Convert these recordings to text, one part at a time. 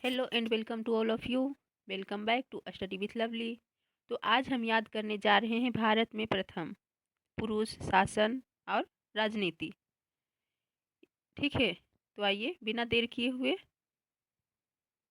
Hello and welcome to all of you. Welcome back to study with Lovely. तो आज हम याद करने जा रहे हैं भारत में प्रथम पुरुष शासन और राजनीति। ठीक है, तो आइए बिना देर किए हुए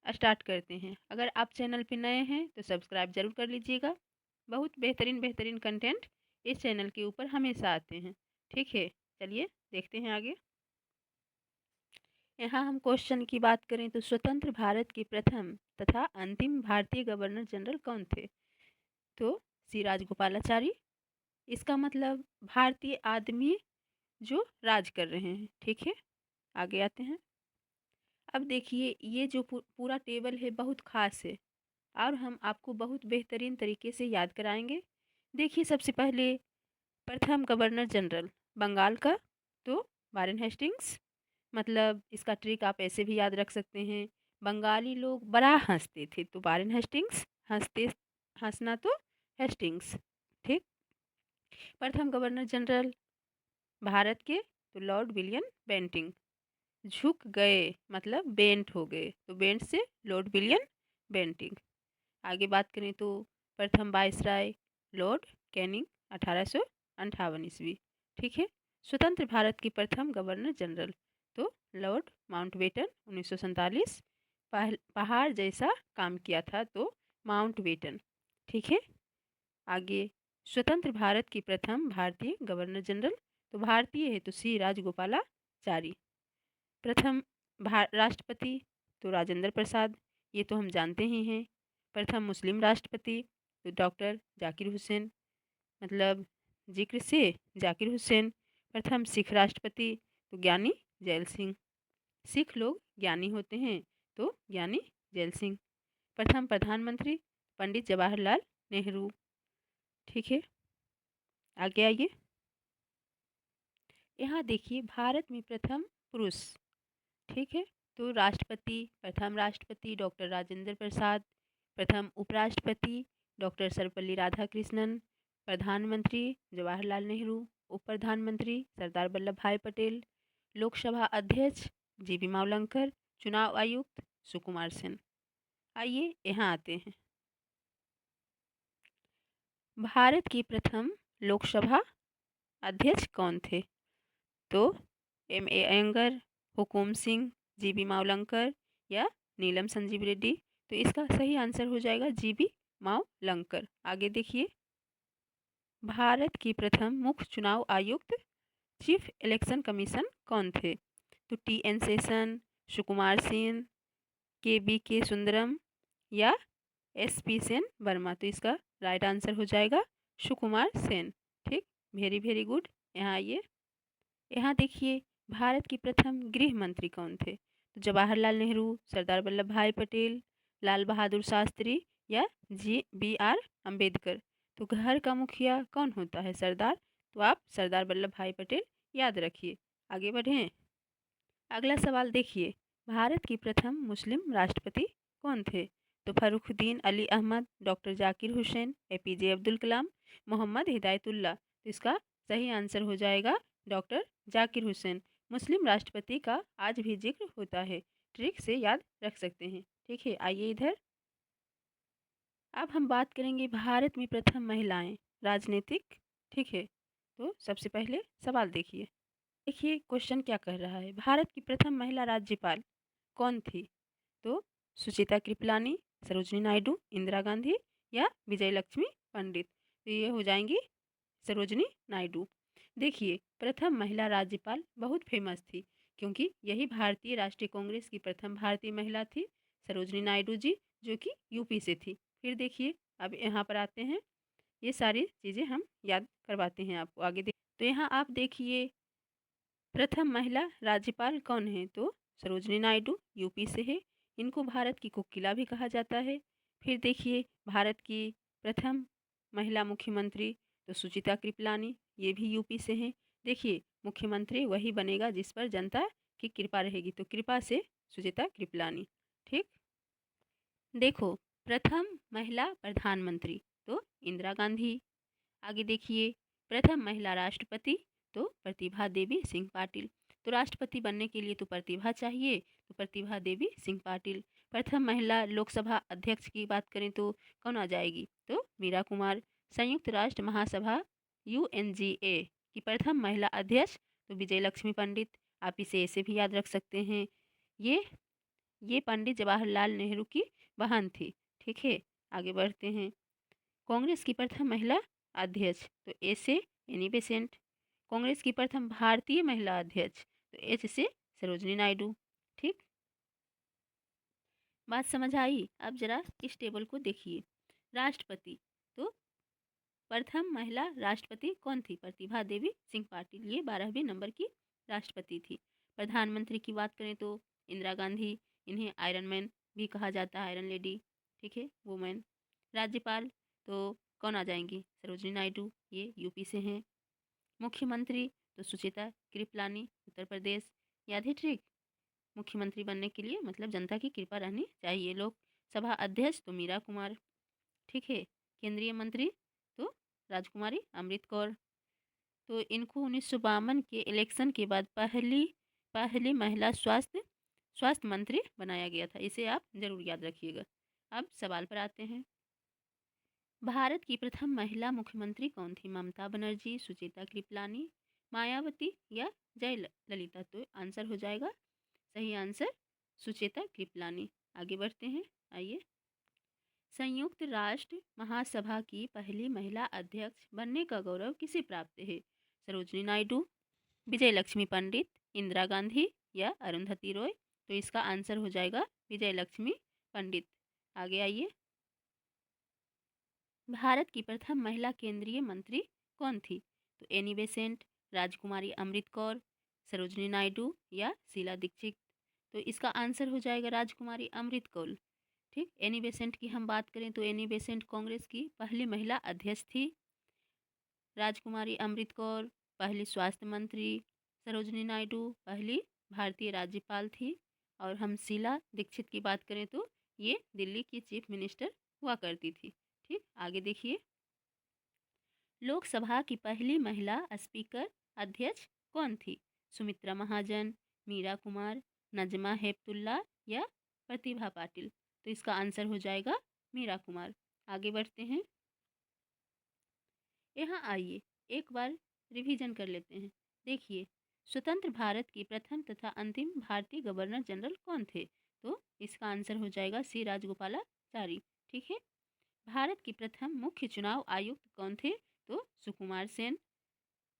स्टार्ट करते हैं। अगर आप चैनल पे नए हैं तो सब्सक्राइब जरूर कर लीजिएगा। बहुत बेहतरीन बेहतरीन कंटेंट इस चैनल के ऊपर हमेशा आते हैं। ठीक है, चलिए देखते हैं आगे। यहाँ हम क्वेश्चन की बात करें तो स्वतंत्र भारत के प्रथम तथा अंतिम भारतीय गवर्नर जनरल कौन थे? तो श्री राजगोपालाचारी। इसका मतलब भारतीय आदमी जो राज कर रहे हैं। ठीक है, आगे आते हैं। अब देखिए ये जो पूरा टेबल है बहुत खास है और हम आपको बहुत बेहतरीन तरीके से याद कराएंगे। देखिए सबसे पहले प्रथम गवर्नर जनरल बंगाल का तो वारेन हेस्टिंग्स। मतलब इसका ट्रिक आप ऐसे भी याद रख सकते हैं। बंगाली लोग बड़ा हंसते थे तो वारेन हेस्टिंग्स, हंसते हंसना तो हेस्टिंग्स। ठीक। प्रथम गवर्नर जनरल भारत के तो लॉर्ड विलियम बेंटिंग। झुक गए मतलब बेंट हो गए तो बेंट से लॉर्ड विलियम बेंटिंग। आगे बात करें तो प्रथम वायसराय लॉर्ड कैनिंग 1858 ईस्वी। ठीक है। स्वतंत्र भारत के प्रथम गवर्नर जनरल तो लॉर्ड माउंटबेटन 1947। पहाड़ जैसा काम किया था तो माउंटबेटन। ठीक है। आगे स्वतंत्र भारत के प्रथम भारतीय गवर्नर जनरल तो भारतीय है तो श्री राजगोपालाचारी। प्रथम राष्ट्रपति तो राजेंद्र प्रसाद, ये तो हम जानते ही हैं। प्रथम मुस्लिम राष्ट्रपति तो डॉक्टर जाकिर हुसैन, मतलब जिक्र से जाकिर हुसैन। प्रथम सिख राष्ट्रपति तो ज्ञानी जैल सिंह। सिख लोग ज्ञानी होते हैं तो ज्ञानी जैल सिंह। प्रथम प्रधानमंत्री पंडित जवाहरलाल नेहरू। ठीक है, आगे आइए। यहाँ देखिए भारत में प्रथम पुरुष। ठीक है, तो राष्ट्रपति प्रथम राष्ट्रपति डॉक्टर राजेंद्र प्रसाद। प्रथम उपराष्ट्रपति डॉक्टर सर्वपल्ली राधाकृष्णन। प्रधानमंत्री जवाहरलाल नेहरू। उप प्रधानमंत्री सरदार वल्लभ भाई पटेल। लोकसभा अध्यक्ष जीबी मावलंकर। चुनाव आयुक्त सुकुमार सेन। आइए यहाँ आते हैं। भारत के प्रथम लोकसभा अध्यक्ष कौन थे? तो M.A. अयंगर, हुकुम सिंह, जीबी मावलंकर या नीलम संजीव रेड्डी। तो इसका सही आंसर हो जाएगा जीबी मावलंकर। आगे देखिए भारत के प्रथम मुख्य चुनाव आयुक्त चीफ इलेक्शन कमीशन कौन थे? तो T.N. सेशन, सुकुमार सेन, के सुंदरम या S.P. सेन वर्मा। तो इसका राइट आंसर हो जाएगा सुकुमार सेन। ठीक, वेरी वेरी गुड। यहाँ आइए। यहाँ देखिए भारत के प्रथम गृह मंत्री कौन थे? तो जवाहरलाल नेहरू, सरदार वल्लभ भाई पटेल, लाल बहादुर शास्त्री या G.B.R. अम्बेडकर। तो घर का मुखिया कौन होता है? सरदार। तो आप सरदार वल्लभ भाई पटेल याद रखिए। आगे बढ़ें। अगला सवाल देखिए भारत की प्रथम मुस्लिम राष्ट्रपति कौन थे? तो फरुखुद्दीन अली अहमद, डॉक्टर जाकिर हुसैन, APJ अब्दुल कलाम, मोहम्मद हिदायतुल्लाह। तो इसका सही आंसर हो जाएगा डॉक्टर जाकिर हुसैन। मुस्लिम राष्ट्रपति का आज भी जिक्र होता है, ट्रिक से याद रख सकते हैं। ठीक है, आइए इधर। अब हम बात करेंगे भारत में प्रथम महिलाएं राजनीतिक। ठीक है, तो सबसे पहले सवाल देखिए। देखिए क्वेश्चन क्या कह रहा है, भारत की प्रथम महिला राज्यपाल कौन थी? तो सुचिता कृपलानी, सरोजनी नायडू, इंदिरा गांधी या विजय लक्ष्मी पंडित। तो ये हो जाएंगी सरोजनी नायडू। देखिए प्रथम महिला राज्यपाल बहुत फेमस थी क्योंकि यही भारतीय राष्ट्रीय कांग्रेस की प्रथम भारतीय महिला थी, सरोजनी नायडू जी, जो कि यूपी से थी। फिर देखिए अब यहाँ पर आते हैं, ये सारी चीज़ें हम याद करवाते हैं आपको। आगे तो यहाँ आप देखिए प्रथम महिला राज्यपाल कौन है? तो सरोजनी नायडू, यूपी से है। इनको भारत की कोकिला भी कहा जाता है। फिर देखिए भारत की प्रथम महिला मुख्यमंत्री तो सुचिता कृपलानी, ये भी यूपी से हैं। देखिए मुख्यमंत्री वही बनेगा जिस पर जनता की कृपा रहेगी, तो कृपा से सुचिता कृपलानी। ठीक। देखो प्रथम महिला प्रधानमंत्री तो इंदिरा गांधी। आगे देखिए प्रथम महिला राष्ट्रपति तो प्रतिभा देवी सिंह पाटिल। तो राष्ट्रपति बनने के लिए तो प्रतिभा चाहिए, तो प्रतिभा देवी सिंह पाटिल। प्रथम महिला लोकसभा अध्यक्ष की बात करें तो कौन आ जाएगी, तो मीरा कुमार। संयुक्त राष्ट्र महासभा UNGA की प्रथम महिला अध्यक्ष तो विजय लक्ष्मी पंडित। आप इसे ऐसे भी याद रख सकते हैं, ये ये पंडित जवाहरलाल नेहरू की बहन थी। ठीक है, आगे बढ़ते हैं। कांग्रेस की प्रथम महिला अध्यक्ष तो ए से एनी बेसेंट। कांग्रेस की प्रथम भारतीय महिला अध्यक्ष तो एच से सरोजनी नायडू। ठीक, बात समझ आई। अब जरा इस टेबल को देखिए। राष्ट्रपति तो प्रथम महिला राष्ट्रपति कौन थी, प्रतिभा देवी सिंह पाटिल, ये 12वें नंबर की राष्ट्रपति थी। प्रधानमंत्री की बात करें तो इंदिरा गांधी, इन्हें आयरन मैन भी कहा जाता है, आयरन लेडी। ठीक है, वुमेन। राज्यपाल तो कौन आ जाएंगी, सरोजनी नायडू, ये यूपी से हैं। मुख्यमंत्री तो सुचेता कृपलानी, उत्तर प्रदेश। याद है ट्रिक, मुख्यमंत्री बनने के लिए मतलब जनता की कृपा रहनी चाहिए। लोकसभा अध्यक्ष तो मीरा कुमार। ठीक है, केंद्रीय मंत्री तो राजकुमारी अमृत कौर। तो इनको 1952 के इलेक्शन के बाद पहली पहली महिला स्वास्थ्य मंत्री बनाया गया था, इसे आप जरूर याद रखिएगा। अब सवाल पर आते हैं। भारत की प्रथम महिला मुख्यमंत्री कौन थी, ममता बनर्जी, सुचेता कृपलानी, मायावती या जयललिता। तो आंसर हो जाएगा, सही आंसर सुचेता कृपलानी। आगे बढ़ते हैं, आइए। संयुक्त राष्ट्र महासभा की पहली महिला अध्यक्ष बनने का गौरव किसे प्राप्त है, सरोजनी नायडू, विजय लक्ष्मी पंडित, इंदिरा गांधी या अरुंधति रॉय। तो इसका आंसर हो जाएगा विजय लक्ष्मी पंडित। आगे आइए। भारत की प्रथम महिला केंद्रीय मंत्री कौन थी, तो एनी बेसेंट, राजकुमारी अमृत कौर, सरोजनी नायडू या शीला दीक्षित। तो इसका आंसर हो जाएगा राजकुमारी अमृत कौर। ठीक, एनी बेसेंट की हम बात करें तो एनी बेसेंट कांग्रेस की पहली महिला अध्यक्ष थी। राजकुमारी अमृत कौर पहली स्वास्थ्य मंत्री, सरोजनी नायडू पहली भारतीय राज्यपाल थी, और हम शीला दीक्षित की बात करें तो ये दिल्ली की चीफ मिनिस्टर हुआ करती थी। ठीक, आगे देखिए। लोकसभा की पहली महिला स्पीकर अध्यक्ष कौन थी, सुमित्रा महाजन, मीरा कुमार, नजमा हेपतुल्ला या प्रतिभा पाटिल। तो इसका आंसर हो जाएगा मीरा कुमार। आगे बढ़ते हैं। यहाँ आइए एक बार रिवीजन कर लेते हैं। देखिए, स्वतंत्र भारत की प्रथम तथा अंतिम भारतीय गवर्नर जनरल कौन थे, तो इसका आंसर हो जाएगा सी राजगोपालाचारी। ठीक है, भारत की प्रथम मुख्य चुनाव आयुक्त कौन थे, तो सुकुमार सेन।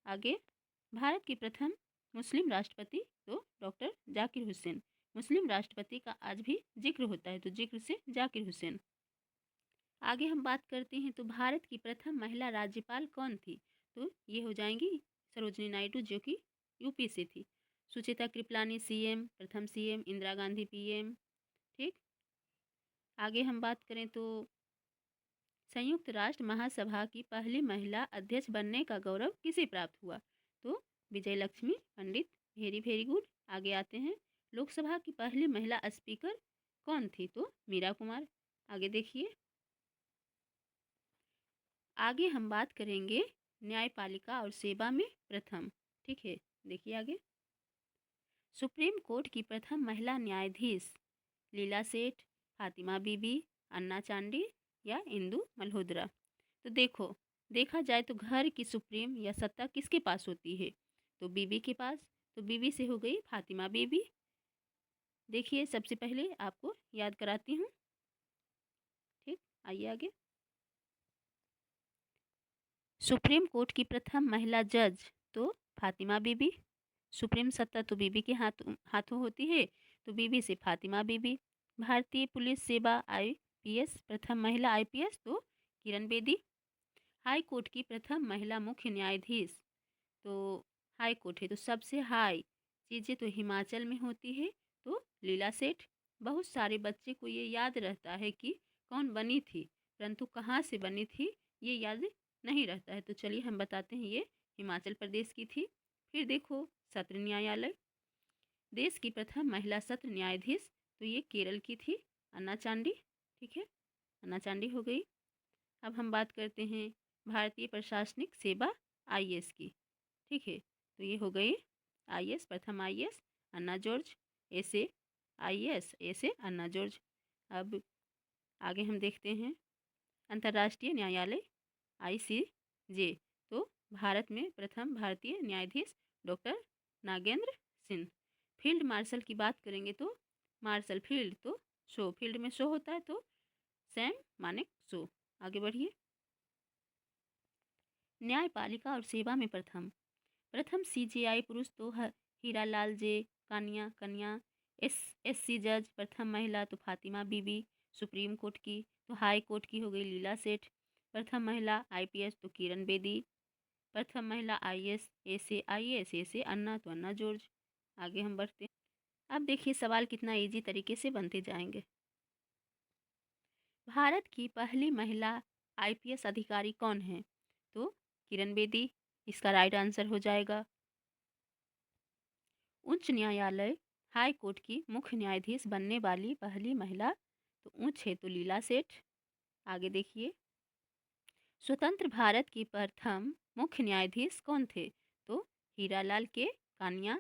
आगे, भारत की प्रथम मुस्लिम राष्ट्रपति तो डॉक्टर जाकिर हुसैन। मुस्लिम राष्ट्रपति का आज भी जिक्र होता है, तो जिक्र से जाकिर हुसैन। आगे हम बात करते हैं तो भारत की प्रथम महिला राज्यपाल कौन थी, तो ये हो जाएंगी सरोजनी नायडू, जो कि यूपी से थी। सुचेता कृपलानी CM, प्रथम CM, इंदिरा गांधी PM। ठीक, आगे हम बात करें तो संयुक्त राष्ट्र महासभा की पहली महिला अध्यक्ष बनने का गौरव किसे प्राप्त हुआ, तो Vijay Lakshmi Pandit. Very very good. आगे आते हैं। लोकसभा की पहली महिला स्पीकर कौन थी, तो मीरा कुमार। आगे देखिए। आगे हम बात करेंगे न्यायपालिका और सेवा में प्रथम। ठीक है, देखिए आगे। सुप्रीम कोर्ट की प्रथम महिला न्यायाधीश लीला सेठ, फातिमा बीबी, अन्ना चांडी या इंदु मल्होत्रा। तो देखा जाए तो घर की सुप्रीम या सत्ता किसके पास होती है, तो बीबी के पास। तो बीबी से हो गई फातिमा बीबी। देखिए, सबसे पहले आपको याद कराती हूँ। ठीक, आइए आगे। सुप्रीम कोर्ट की प्रथम महिला जज तो फातिमा बीबी। सुप्रीम सत्ता तो बीबी के हाथों होती है, तो बीबी से फातिमा बीबी। भारतीय पुलिस सेवा IPS प्रथम महिला IPS तो किरण बेदी। हाई कोर्ट की प्रथम महिला मुख्य न्यायाधीश तो हाई कोर्ट है, तो सबसे हाई चीज़ें तो हिमाचल में होती है, तो लीला सेठ। बहुत सारे बच्चे को ये याद रहता है कि कौन बनी थी, परंतु कहाँ से बनी थी ये याद नहीं रहता है। तो चलिए हम बताते हैं, ये हिमाचल प्रदेश की थी। फिर देखो, सत्र न्यायालय, देश की प्रथम महिला सत्र न्यायाधीश तो ये केरल की थी, अन्ना चांडी। ठीक है, अन्ना चांडी हो गई। अब हम बात करते हैं भारतीय प्रशासनिक सेवा IAS की। ठीक है, तो ये हो गई IAS, प्रथम IAS अन्ना जॉर्ज। ऐसे IAS, ए से अन्ना जॉर्ज। अब आगे हम देखते हैं अंतर्राष्ट्रीय न्यायालय ICJ। तो भारत में प्रथम भारतीय न्यायाधीश doctor Nagendra Singh. Field marshal की बात करेंगे तो मार्शल फील्ड तो शो, फील्ड में शो होता है तो सैम मानेक शो। आगे बढ़िए। न्यायपालिका और सेवा में प्रथम प्रथम CJI पुरुष तो हीरालाल जे कानिया कन्या। SC जज प्रथम महिला तो फातिमा बीबी सुप्रीम कोर्ट की। तो हाई कोर्ट की हो गई लीला सेठ। प्रथम महिला IPS तो किरण बेदी। प्रथम महिला IAS, ए से IAS, ए से अन्ना तो अन्ना जॉर्ज। आगे हम बढ़ते हैं। अब देखिए सवाल कितना इजी तरीके से बनते जाएंगे। भारत की पहली महिला IPS अधिकारी कौन है? तो किरण बेदी इसका राइट आंसर हो जाएगा। उच्च न्यायालय हाई कोर्ट की मुख्य न्यायाधीश बनने वाली पहली महिला तो उच्च है तो लीला सेठ। आगे देखिए स्वतंत्र भारत की प्रथम मुख्य न्यायाधीश कौन थे? तो हीरालाल के कानिया।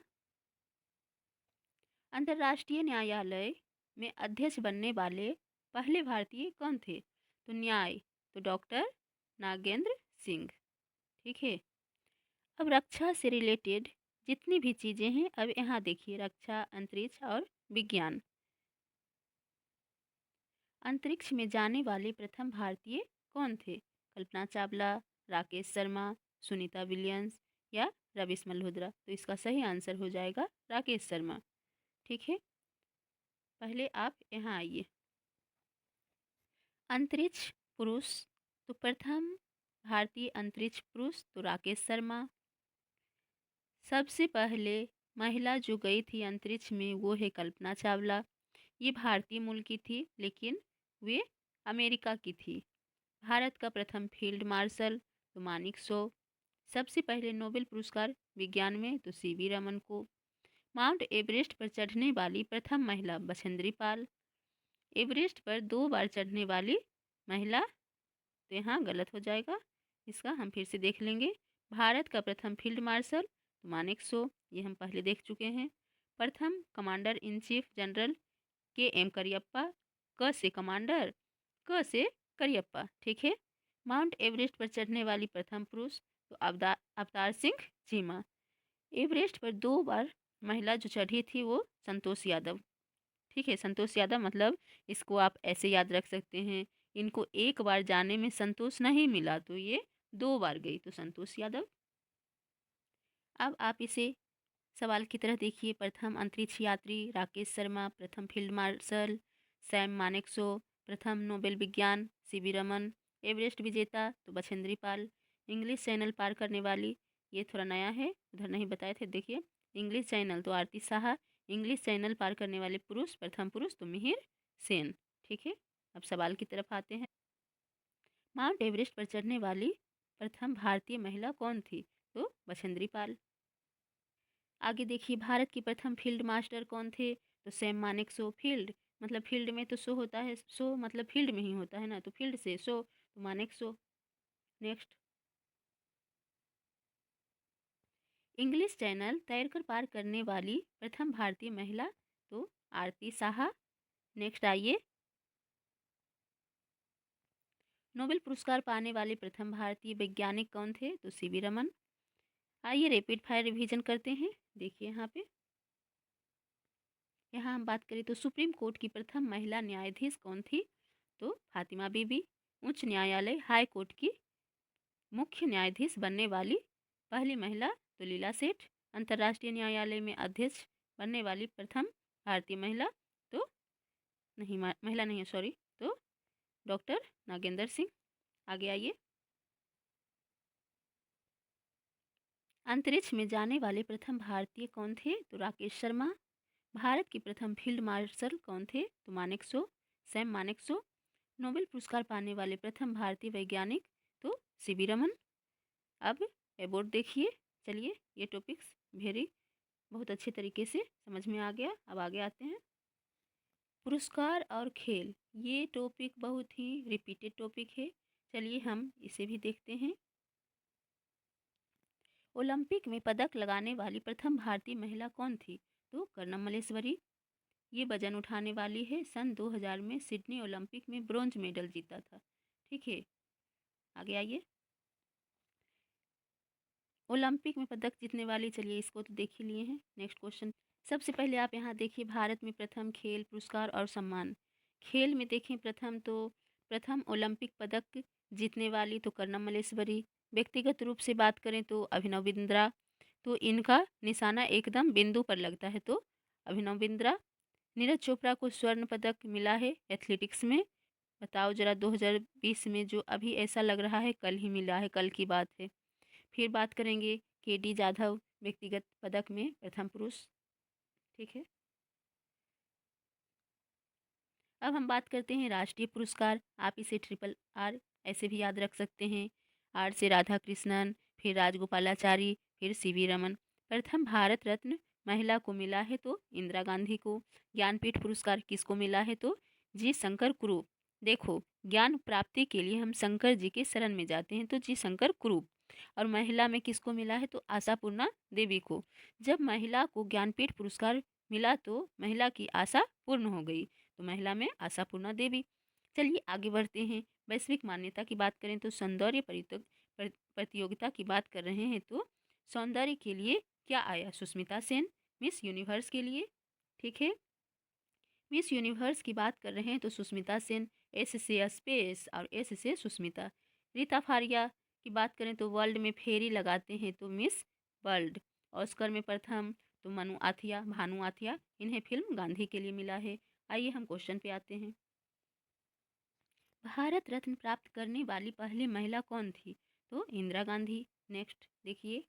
अंतर्राष्ट्रीय न्यायालय में अध्यक्ष बनने वाले पहले भारतीय कौन थे? तो न्याय तो डॉक्टर नागेंद्र सिंह। ठीक है। अब रक्षा से रिलेटेड जितनी भी चीज़ें हैं अब यहाँ देखिए रक्षा, अंतरिक्ष और विज्ञान। अंतरिक्ष में जाने वाले प्रथम भारतीय कौन थे? कल्पना चावला, राकेश शर्मा, सुनीता विलियम्स या रवीश मल्होत्रा। तो इसका सही आंसर हो जाएगा राकेश शर्मा। ठीक है। पहले आप यहाँ आइए। अंतरिक्ष पुरुष तो प्रथम भारतीय अंतरिक्ष पुरुष तो राकेश शर्मा। सबसे पहले महिला जो गई थी अंतरिक्ष में वो है कल्पना चावला। ये भारतीय मूल की थी लेकिन वे अमेरिका की थी। भारत का प्रथम फील्ड मार्शल तो मानिक शो। सबसे पहले नोबेल पुरस्कार विज्ञान में तो CV रमन को। माउंट एवरेस्ट पर चढ़ने वाली प्रथम महिला बछेंद्री पाल। एवरेस्ट पर 2 बार चढ़ने वाली महिला तो यहाँ गलत हो जाएगा, इसका हम फिर से देख लेंगे। भारत का प्रथम फील्ड मार्शल तो मानेक शो, ये हम पहले देख चुके हैं। प्रथम commander in chief general KM Cariappa. क से कमांडर, क से करियप्पा। ठीक है। माउंट एवरेस्ट पर चढ़ने वाली प्रथम पुरुष तो अवतार सिंह चीमा। एवरेस्ट पर 2 बार महिला जो चढ़ी थी वो संतोष यादव। ठीक है। संतोष यादव मतलब इसको आप ऐसे याद रख सकते हैं, इनको एक बार जाने में संतोष नहीं मिला तो ये 2 बार गई तो संतोष यादव। अब आप इसे सवाल की तरह देखिए। प्रथम अंतरिक्ष यात्री राकेश शर्मा। प्रथम फील्ड मार्शल सैम मानेकशॉ। प्रथम नोबेल विज्ञान CV रमन। एवरेस्ट विजेता तो बछेंद्री पाल। इंग्लिश चैनल पार करने वाली, ये थोड़ा नया है उधर नहीं बताए थे, देखिए इंग्लिश चैनल तो आरती साहा। इंग्लिश चैनल पार करने वाले पुरुष प्रथम पुरुष तो मिहिर सेन। ठीक है। अब सवाल की तरफ आते हैं। माउंट एवरेस्ट पर चढ़ने वाली प्रथम भारतीय महिला कौन थी? तो बछेंद्री पाल। आगे देखिए भारत की प्रथम फील्ड मास्टर कौन थे? तो सैम मानेकशॉ। फील्ड मतलब फील्ड में तो शो होता है, शो मतलब फील्ड में ही होता है ना, तो फील्ड से शो तो मानेकशॉ। नेक्स्ट, इंग्लिश चैनल तैरकर पार करने वाली प्रथम भारतीय महिला तो आरती साहा। नेक्स्ट आइए, नोबेल पुरस्कार पाने वाले प्रथम भारतीय वैज्ञानिक कौन थे? तो CV रमन। आइए रैपिड फायर रिवीजन करते हैं। देखिए यहाँ हम बात करें तो सुप्रीम कोर्ट की प्रथम महिला न्यायाधीश कौन थी? तो फातिमा बीबी। उच्च न्यायालय हाई कोर्ट की मुख्य न्यायाधीश बनने वाली पहली महिला तो लीला सेठ। अंतर्राष्ट्रीय न्यायालय में अध्यक्ष बनने वाली प्रथम भारतीय महिला तो नहीं, महिला नहीं है सॉरी, तो डॉक्टर नागेंद्र सिंह। आगे आइए, अंतरिक्ष में जाने वाले प्रथम भारतीय कौन थे? तो राकेश शर्मा। भारत के प्रथम फील्ड मार्शल कौन थे? तो मानेकशॉ, सैम मानेकशॉ। नोबेल पुरस्कार पाने वाले प्रथम भारतीय वैज्ञानिक तो CV रमन। अब एबोर्ड देखिए। चलिए ये टॉपिक्स बहुत अच्छे तरीके से समझ में आ गया। अब आगे आते हैं, पुरस्कार और खेल। ये टॉपिक बहुत ही रिपीटेड टॉपिक है, चलिए हम इसे भी देखते हैं। ओलंपिक में पदक लगाने वाली प्रथम भारतीय महिला कौन थी? तो कर्णम मल्लेश्वरी। ये वजन उठाने वाली है, सन 2000 में सिडनी ओलंपिक में ब्रोंज मेडल जीता था। ठीक है, आगे आइए। ओलंपिक में पदक जीतने वाली, चलिए इसको तो देख ही लिए हैं। नेक्स्ट क्वेश्चन, सबसे पहले आप यहाँ देखिए भारत में प्रथम खेल पुरस्कार और सम्मान। खेल में देखें प्रथम ओलंपिक पदक जीतने वाली तो कर्णम मल्लेश्वरी। व्यक्तिगत रूप से बात करें तो अभिनव बिंद्रा, तो इनका निशाना एकदम बिंदु पर लगता है, तो अभिनव बिंद्रा। नीरज चोपड़ा को स्वर्ण पदक मिला है एथलेटिक्स में, बताओ जरा 2020 में, जो अभी ऐसा लग रहा है कल ही मिला है, कल की बात है। फिर बात करेंगे केडी जाधव, व्यक्तिगत पदक में प्रथम पुरुष। ठीक है, अब हम बात करते हैं राष्ट्रीय पुरस्कार। आप इसे ट्रिपल आर ऐसे भी याद रख सकते हैं। आर से राधा कृष्णन, फिर राजगोपालाचारी, फिर सीवी रमन। प्रथम भारत रत्न महिला को मिला है तो इंदिरा गांधी को। ज्ञानपीठ पुरस्कार किसको मिला है तो जी शंकर कुरूप। देखो, ज्ञान प्राप्ति के लिए हम शंकर जी के शरण में जाते हैं, तो जी शंकर कुरूप। और महिला में किसको मिला है तो आशापूर्णा देवी को। जब महिला को ज्ञानपीठ पुरस्कार मिला तो महिला की आशा पूर्ण हो गई, तो महिला में आशापूर्णा देवी। चलिए आगे बढ़ते हैं। वैश्विक मान्यता की बात करें तो सौंदर्य प्रतियोगिता की बात कर रहे हैं, तो सौंदर्य के लिए क्या आया, सुष्मिता सेन। मिस यूनिवर्स के लिए, ठीक है, मिस यूनिवर्स की बात कर रहे हैं तो सुष्मिता सेन। एस से स्पेस और एस से सुष्मिता। रीता फारिया की बात करें तो वर्ल्ड में फेरी लगाते हैं तो मिस वर्ल्ड। ऑस्कर में प्रथम तो भानु आथिया, इन्हें फिल्म गांधी के लिए मिला है। आइए हम क्वेश्चन पे आते हैं। भारत रत्न प्राप्त करने वाली पहली महिला कौन थी तो इंदिरा गांधी। नेक्स्ट देखिए,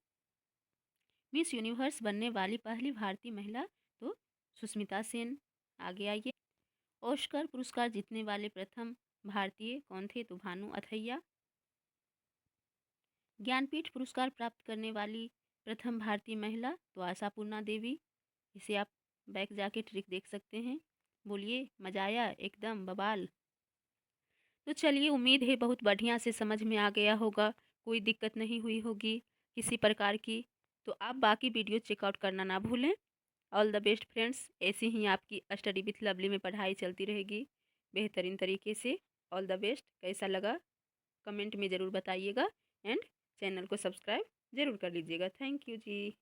मिस यूनिवर्स बनने वाली पहली भारतीय महिला तो सुष्मिता सेन। आगे आइए, ऑस्कर पुरस्कार जीतने वाले प्रथम भारतीय कौन थे तो भानु अथैया। ज्ञानपीठ पुरस्कार प्राप्त करने वाली प्रथम भारतीय महिला तो आशापूर्णा देवी। इसे आप बैक जाके ट्रिक देख सकते हैं। बोलिए, मजा आया एकदम बवाल। तो चलिए, उम्मीद है बहुत बढ़िया से समझ में आ गया होगा, कोई दिक्कत नहीं हुई होगी किसी प्रकार की। तो आप बाकी वीडियो चेकआउट करना ना भूलें। ऑल द बेस्ट फ्रेंड्स, ऐसे ही आपकी स्टडी विथ लवली में पढ़ाई चलती रहेगी बेहतरीन तरीके से। All the best. कैसा लगा कमेंट में ज़रूर बताइएगा, एंड चैनल को सब्सक्राइब ज़रूर कर लीजिएगा। Thank you ji.